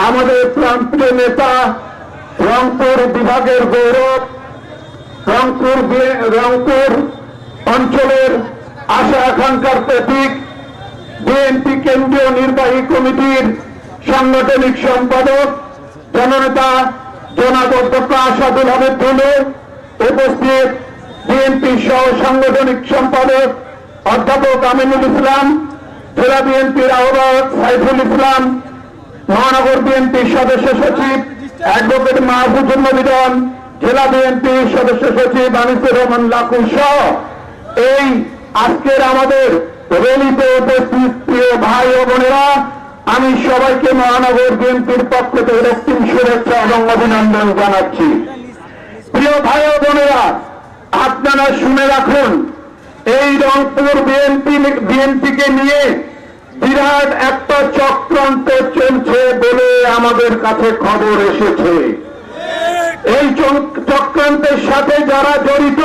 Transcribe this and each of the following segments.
আমাদের প্রান্তীয় নেতা, রংপুর বিভাগের গৌরব, রংপুর অঞ্চলের আশা আকাঙ্ক্ষার প্রতীক, বিএনপি কেন্দ্রীয় নির্বাহী কমিটির সাংগঠনিক সম্পাদক জননেতা জনাব অধ্যক্ষ আসাদুল আহমেদ দুলু, উপস্থিত বিএনপি সহ সাংগঠনিক সম্পাদক অধ্যাপক আমিনুল ইসলাম, জেলা বিএনপির আহ্বায়ক সাইফুল ইসলাম, মহানগর বিএনপির সদস্য সচিব অ্যাডভোকেট মাহফুজুল নবীন, জেলা বিএনপির সদস্য সচিব আনিসুর রহমান লাকু সহ এই আজকের আমাদের র্যালিতে উপস্থিত প্রিয় ভাই ও বোনেরা, আমি সবাইকে মহানগর বিএনপির পক্ষ থেকে রক্তিম শুভেচ্ছা এবং অভিনন্দন জানাচ্ছি। প্রিয় ভাই ও বোনেরা, আপনারা শুনে রাখুন, এই রংপুর বিএনপিকে নিয়ে বিরাট একটা চক্রান্ত চলছে বলে আমাদের কাছে খবর এসেছে। এই চক্রান্তের সাথে যারা জড়িত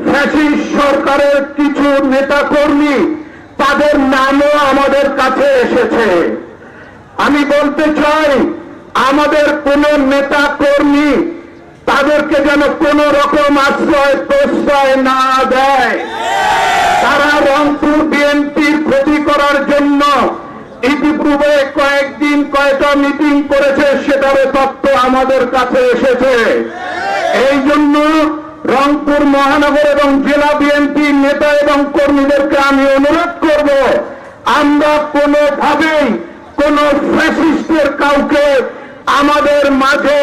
ফ্যাসিস্ট সরকারের কিছু নেতা কর্মী, তাদের নামও আমাদের কাছে এসেছে। আমি বলতে চাই, আমাদের কোন নেতা কর্মী তাদেরকে যেন কোন রকম আশ্রয় প্রশ্রয় না দেয়। তারা রংপুর বিএনপির ক্ষতি করার জন্য ইতিপূর্বে কয়েকদিন কয়েকটা মিটিং করেছে, সেটারও তথ্য আমাদের কাছে এসেছে। এই জন্য রংপুর মহানগর এবং জেলা বিএনপির নেতা এবং কর্মীদেরকে আমি অনুরোধ করব, আমরা কোনোভাবেই কোন ফ্যাসিস্টের কাউকে আমাদের মাঝে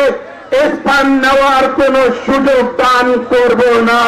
স্থান নেওয়ার কোন সুযোগ দান করব না।